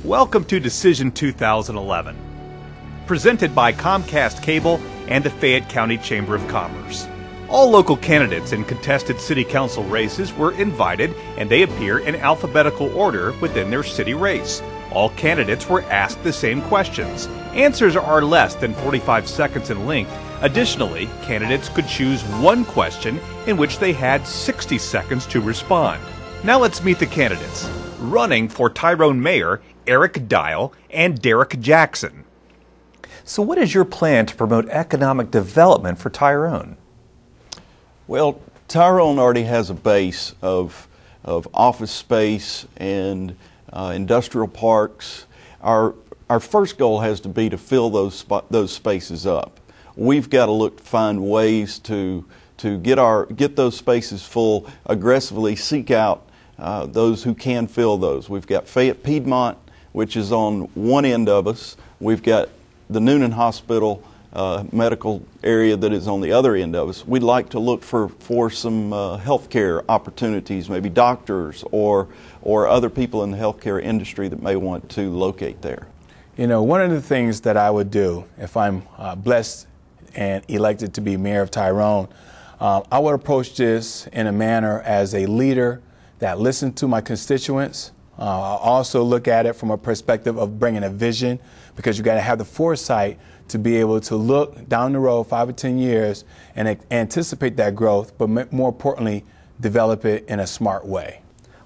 Welcome to Decision 2011, presented by Comcast Cable and the Fayette County Chamber of Commerce. All local candidates in contested city council races were invited, and they appear in alphabetical order within their city race. All candidates were asked the same questions. Answers are less than 45 seconds in length. Additionally, candidates could choose one question in which they had 60 seconds to respond. Now let's meet the candidates. Running for Tyrone Mayor, Eric Dial and Derek Jackson. So what is your plan to promote economic development for Tyrone? Well, Tyrone already has a base of office space and industrial parks. Our first goal has to be to fill those spaces up. We've got to look to find ways to get those spaces full, aggressively seek out those who can fill those. We've got Fayette Piedmont, which is on one end of us. We've got the Noonan Hospital medical area that is on the other end of us. We'd like to look for some healthcare opportunities, maybe doctors or other people in the healthcare industry that may want to locate there. You know, one of the things that I would do if I'm blessed and elected to be mayor of Tyrone, I would approach this in a manner as a leader that listened to my constituents. I also look at it from a perspective of bringing a vision, because you got to have the foresight to be able to look down the road 5 or 10 years and anticipate that growth, but more importantly, develop it in a smart way.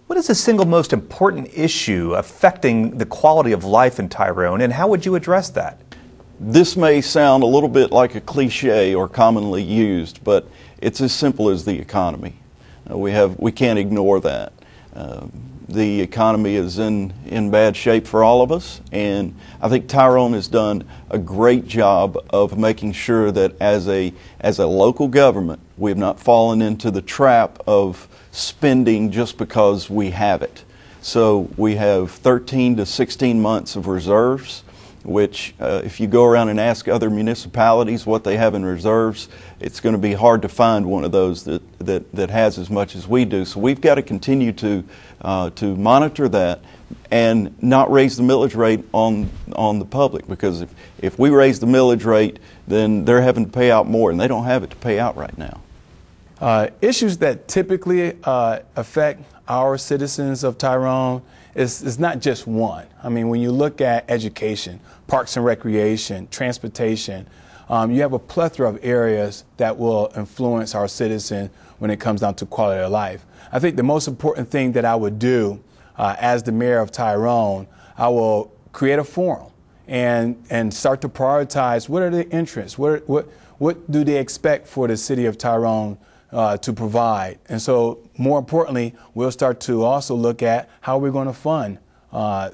What is the single most important issue affecting the quality of life in Tyrone, and how would you address that? This may sound a little bit like a cliche or commonly used, but it's as simple as the economy. We can't ignore that. The economy is in bad shape for all of us, and I think Tyrone has done a great job of making sure that as a local government, we have not fallen into the trap of spending just because we have it. So we have 13 to 16 months of reserves, which if you go around and ask other municipalities what they have in reserves, it's going to be hard to find one of those that has as much as we do. So we've got to continue to monitor that and not raise the millage rate on the public, because if we raise the millage rate, then they're having to pay out more, and they don't have it to pay out right now. Issues that typically affect our citizens of Tyrone is not just one. I mean, when you look at education, parks and recreation, transportation, you have a plethora of areas that will influence our citizens when it comes down to quality of life. I think the most important thing that I would do as the mayor of Tyrone, I will create a forum and start to prioritize what are the interests, what do they expect for the city of Tyrone to provide. And so more importantly, we'll start to also look at how we're going to fund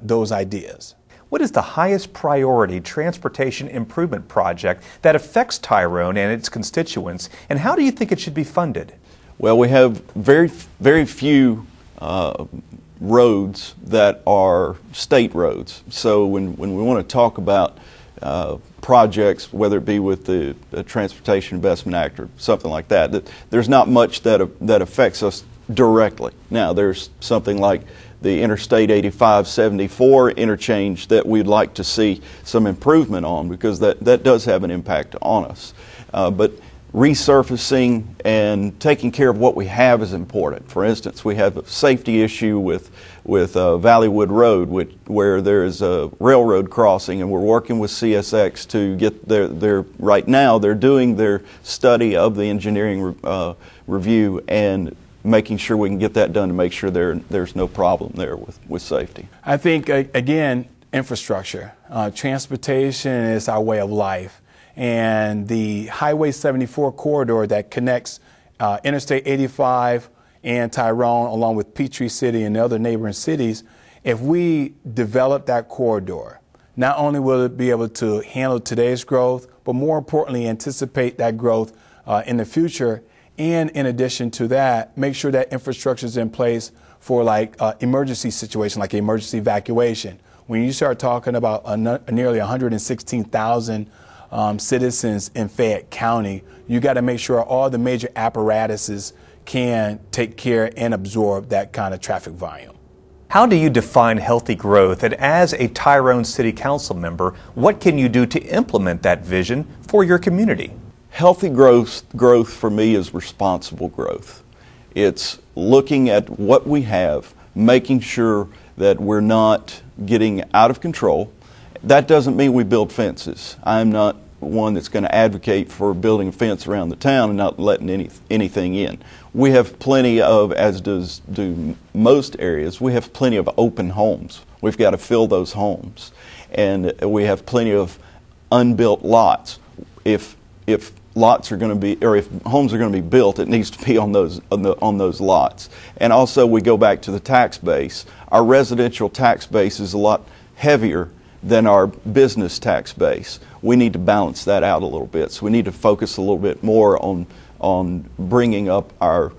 those ideas. What is the highest priority transportation improvement project that affects Tyrone and its constituents, and how do you think it should be funded? Well, we have very few roads that are state roads. So when we want to talk about projects, whether it be with the Transportation Investment Act or something like that, there's not much that affects us directly. Now, there's something like the Interstate 85-74 interchange that we'd like to see some improvement on, because that does have an impact on us. But resurfacing and taking care of what we have is important. For instance, we have a safety issue with Valleywood Road, where there is a railroad crossing, and we're working with CSX to get their right now they're doing their study of the engineering review and making sure we can get that done to make sure there's no problem there with safety. I think, again, infrastructure. Transportation is our way of life. And the Highway 74 corridor that connects Interstate 85 and Tyrone, along with Peachtree City and the other neighboring cities, if we develop that corridor, not only will it be able to handle today's growth, but more importantly, anticipate that growth in the future. And in addition to that, make sure that infrastructure is in place for like emergency situation, like emergency evacuation. When you start talking about nearly 116,000 citizens in Fayette County, you got to make sure all the major apparatuses can take care and absorb that kind of traffic volume. How do you define healthy growth? And as a Tyrone City Council member, what can you do to implement that vision for your community? Healthy growth for me is responsible growth. It's looking at what we have, making sure that we're not getting out of control. That doesn't mean we build fences. I'm not one that's going to advocate for building a fence around the town and not letting anything in. We have plenty of, as do most areas, we have plenty of open homes. We've got to fill those homes. And we have plenty of unbuilt lots. If lots are going to be, or if homes are going to be built, it needs to be on those lots. And also, we go back to the tax base. Our residential tax base is a lot heavier than our business tax base. We need to balance that out a little bit. So we need to focus a little bit more on bringing up our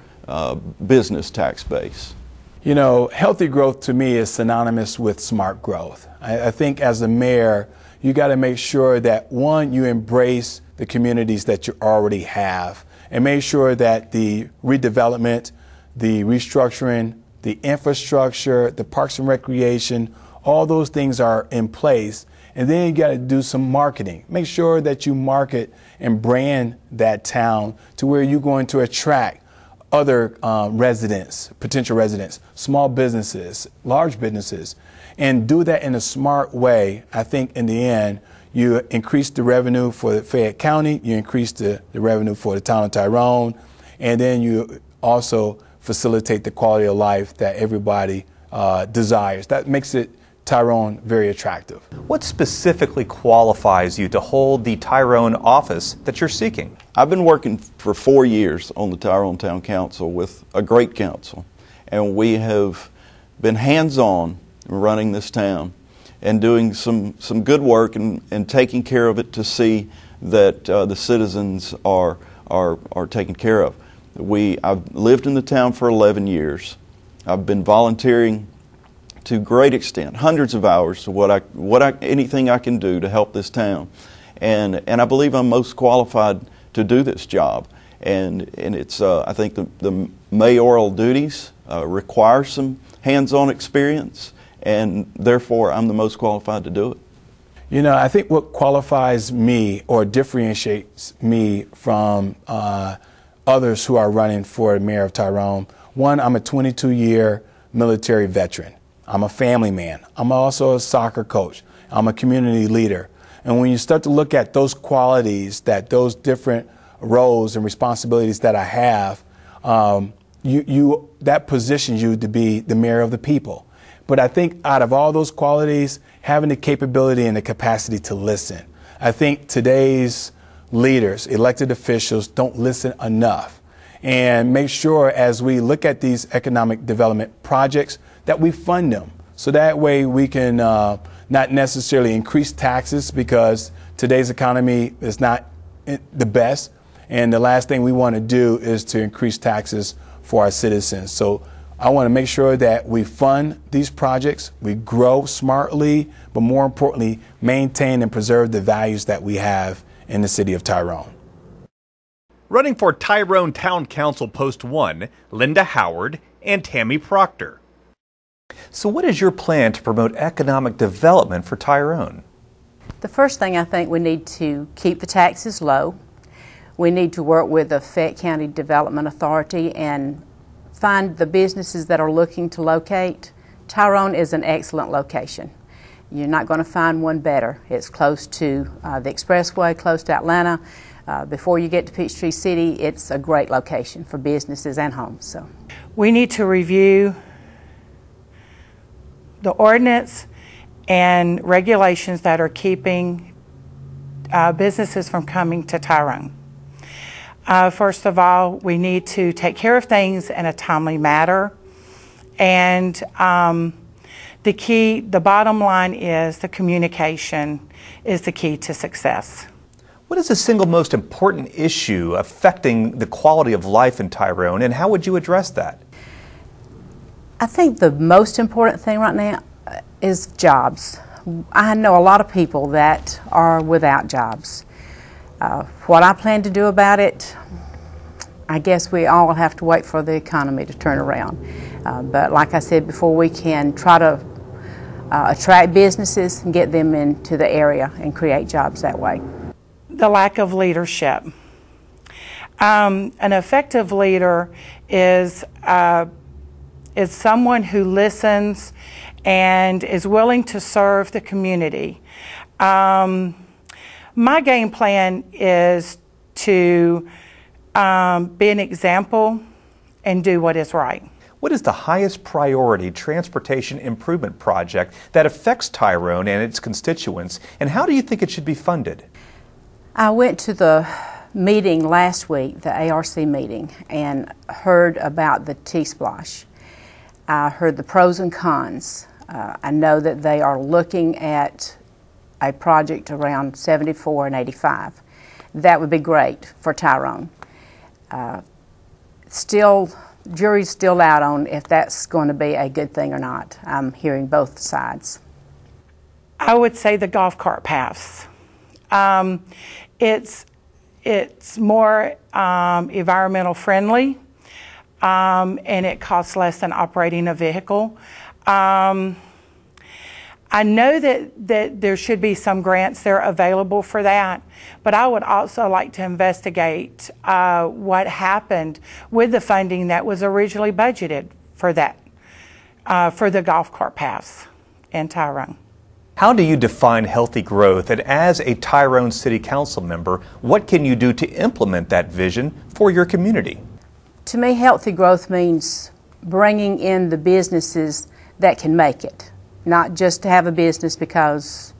business tax base. You know, healthy growth to me is synonymous with smart growth. I think as a mayor, you got to make sure that, one, you embrace the communities that you already have and make sure that the redevelopment, the restructuring, the infrastructure, the parks and recreation, all those things are in place. And then you got to do some marketing. Make sure that you market and brand that town to where you're going to attract other residents, potential residents, small businesses, large businesses, and do that in a smart way. I think in the end, you increase the revenue for Fayette County, you increase the revenue for the town of Tyrone, and then you also facilitate the quality of life that everybody desires. That makes it Tyrone very attractive. What specifically qualifies you to hold the Tyrone office that you're seeking? I've been working for 4 years on the Tyrone Town Council with a great council, and we have been hands-on running this town and doing some good work and taking care of it to see that the citizens are taken care of. I've lived in the town for 11 years. I've been volunteering to great extent, hundreds of hours to anything I can do to help this town, and I believe I'm most qualified to do this job. And it's I think the mayoral duties require some hands-on experience, and therefore I'm the most qualified to do it. You know, I think what qualifies me or differentiates me from others who are running for the mayor of Tyrone, one, I'm a 22-year military veteran. I'm a family man. I'm also a soccer coach. I'm a community leader. And when you start to look at those qualities, those different roles and responsibilities that I have, that positions you to be the mayor of the people. But I think out of all those qualities, having the capability and the capacity to listen. I think today's leaders, elected officials, don't listen enough. And make sure as we look at these economic development projects that we fund them. So that way we can not necessarily increase taxes, because today's economy is not the best. And the last thing we want to do is to increase taxes for our citizens. So I want to make sure that we fund these projects, we grow smartly, but more importantly, maintain and preserve the values that we have in the city of Tyrone. Running for Tyrone Town Council Post 1, Linda Howard and Tammy Proctor. So what is your plan to promote economic development for Tyrone? The first thing, I think we need to keep the taxes low. We need to work with the Fayette County Development Authority and find the businesses that are looking to locate. Tyrone is an excellent location. You're not going to find one better. It's close to the expressway, close to Atlanta. Before you get to Peachtree City, it's a great location for businesses and homes. So we need to review the ordinance and regulations that are keeping businesses from coming to Tyrone. First of all, we need to take care of things in a timely manner, and the bottom line is the communication is the key to success. What is the single most important issue affecting the quality of life in Tyrone, and how would you address that? I think the most important thing right now is jobs. I know a lot of people that are without jobs. What I plan to do about it, I guess we all have to wait for the economy to turn around. But like I said before, we can try to attract businesses and get them into the area and create jobs that way. The lack of leadership. An effective leader is someone who listens and is willing to serve the community. My game plan is to be an example and do what is right. What is the highest priority transportation improvement project that affects Tyrone and its constituents, and how do you think it should be funded? I went to the meeting last week, the ARC meeting, and heard about the T-Splosh. I heard the pros and cons. I know that they are looking at a project around 74 and 85. That would be great for Tyrone. Jury's still out on if that's going to be a good thing or not. I'm hearing both sides. I would say the golf cart paths. It's more environmental friendly, and it costs less than operating a vehicle. I know that there should be some grants there available for that, but I would also like to investigate what happened with the funding that was originally budgeted for that, for the golf cart paths in Tyrone. How do you define healthy growth, and as a Tyrone City Council member, what can you do to implement that vision for your community? To me, healthy growth means bringing in the businesses that can make it. Not just to have a business because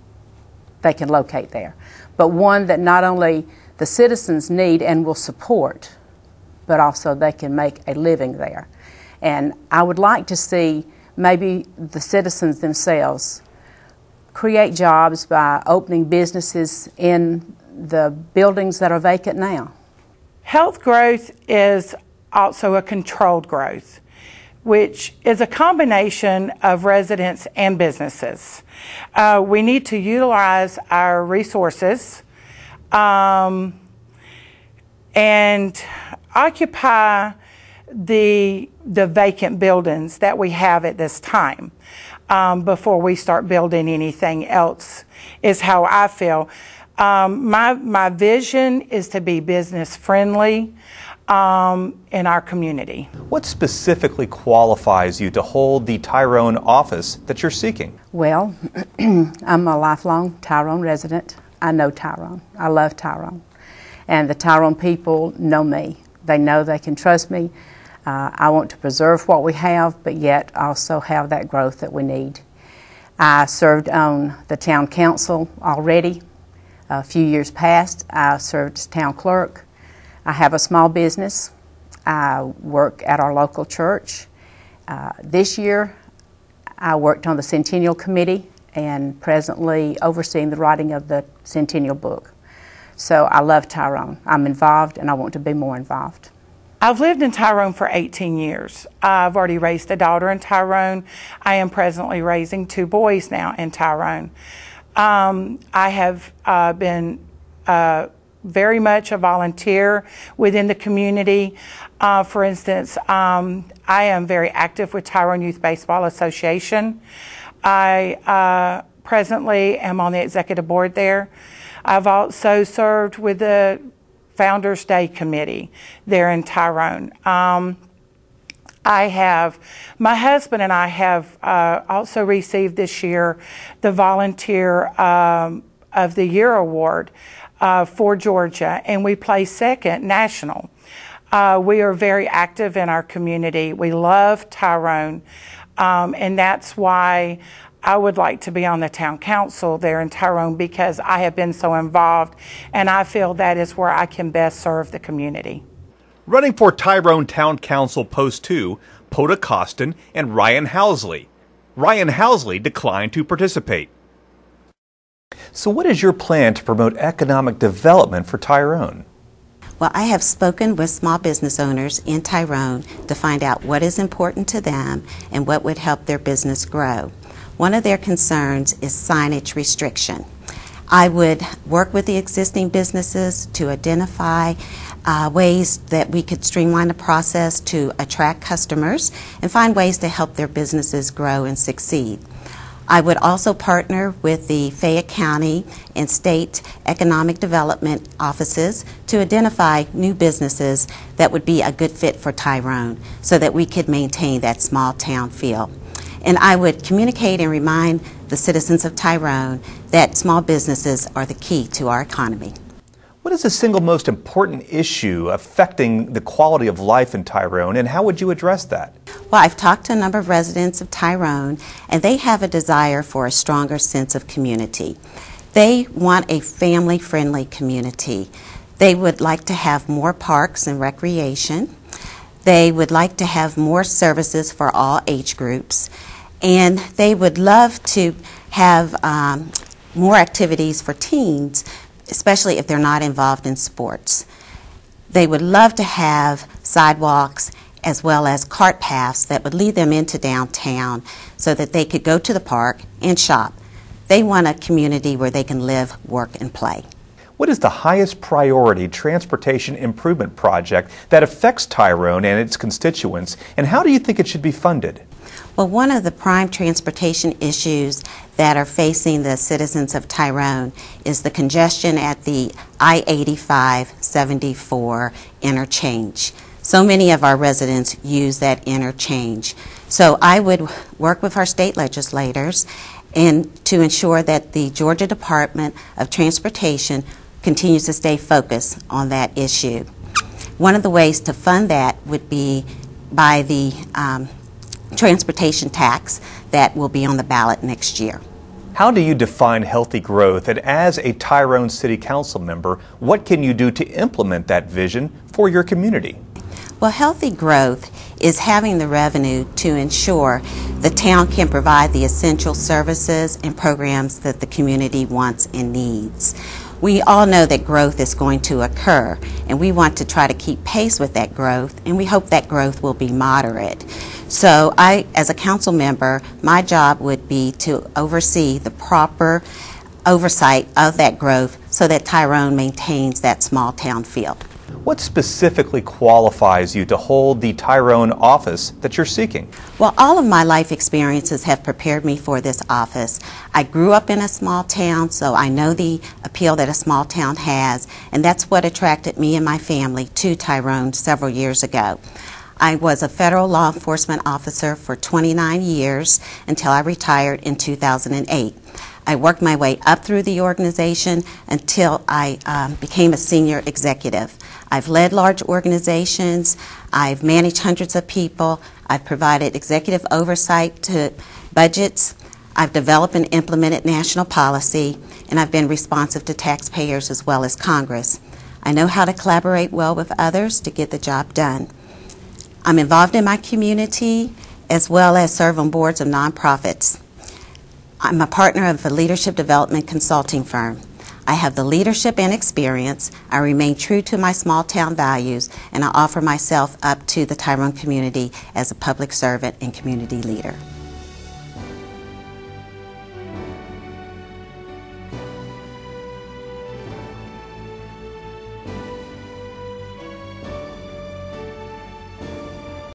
they can locate there, but one that not only the citizens need and will support, but also they can make a living there. And I would like to see maybe the citizens themselves create jobs by opening businesses in the buildings that are vacant now. Health growth is also a controlled growth, which is a combination of residents and businesses. We need to utilize our resources and occupy the vacant buildings that we have at this time before we start building anything else, is how I feel. My vision is to be business friendly in our community. What specifically qualifies you to hold the Tyrone office that you're seeking? Well, I'm a lifelong Tyrone resident. I know Tyrone. I love Tyrone. And the Tyrone people know me. They know they can trust me. I want to preserve what we have, but yet also have that growth that we need. I served on the town council already. A few years past, I served as town clerk. I have a small business. I work at our local church. This year, I worked on the Centennial Committee and presently overseeing the writing of the Centennial book. So I love Tyrone. I'm involved and I want to be more involved. I've lived in Tyrone for 18 years. I've already raised a daughter in Tyrone. I am presently raising 2 boys now in Tyrone. I have been very much a volunteer within the community. For instance, I am very active with Tyrone Youth Baseball Association. I presently am on the executive board there. I've also served with the Founders Day Committee there in Tyrone. My husband and I have also received this year the Volunteer of the Year Award for Georgia, and we placed second national. We are very active in our community. We love Tyrone, and that's why I would like to be on the town council there in Tyrone, because I have been so involved, and I feel that is where I can best serve the community. Running for Tyrone Town Council Post 2, Poda Costin and Ryan Housley. Ryan Housley declined to participate. So what is your plan to promote economic development for Tyrone? Well, I have spoken with small business owners in Tyrone to find out what is important to them and what would help their business grow. One of their concerns is signage restriction. I would work with the existing businesses to identify ways that we could streamline the process to attract customers and find ways to help their businesses grow and succeed. I would also partner with the Fayette County and state economic development offices to identify new businesses that would be a good fit for Tyrone so that we could maintain that small town feel. And I would communicate and remind the citizens of Tyrone that small businesses are the key to our economy. What is the single most important issue affecting the quality of life in Tyrone, and how would you address that? Well, I've talked to a number of residents of Tyrone, and they have a desire for a stronger sense of community. They want a family-friendly community. They would like to have more parks and recreation. They would like to have more services for all age groups. And they would love to have more activities for teens, especially if they're not involved in sports. They would love to have sidewalks as well as cart paths that would lead them into downtown so that they could go to the park and shop. They want a community where they can live, work, and play. What is the highest priority transportation improvement project that affects Tyrone and its constituents, and how do you think it should be funded? Well, one of the prime transportation issues that are facing the citizens of Tyrone is the congestion at the I-85-74 interchange. So many of our residents use that interchange. So I would work with our state legislators and to ensure that the Georgia Department of Transportation continues to stay focused on that issue. One of the ways to fund that would be by the transportation tax that will be on the ballot next year. How do you define healthy growth, and as a Tyrone City Council member, what can you do to implement that vision for your community? Well, healthy growth is having the revenue to ensure the town can provide the essential services and programs that the community wants and needs. We all know that growth is going to occur, and we want to try to keep pace with that growth, and we hope that growth will be moderate. So as a council member, my job would be to oversee the proper oversight of that growth so that Tyrone maintains that small town feel. What specifically qualifies you to hold the Tyrone office that you're seeking? Well, all of my life experiences have prepared me for this office. I grew up in a small town, so I know the appeal that a small town has, and that's what attracted me and my family to Tyrone several years ago. I was a federal law enforcement officer for 29 years until I retired in 2008. I worked my way up through the organization until I became a senior executive. I've led large organizations, I've managed hundreds of people, I've provided executive oversight to budgets, I've developed and implemented national policy, and I've been responsive to taxpayers as well as Congress. I know how to collaborate well with others to get the job done. I'm involved in my community as well as serve on boards of nonprofits. I'm a partner of a leadership development consulting firm. I have the leadership and experience. I remain true to my small town values, and I offer myself up to the Tyrone community as a public servant and community leader.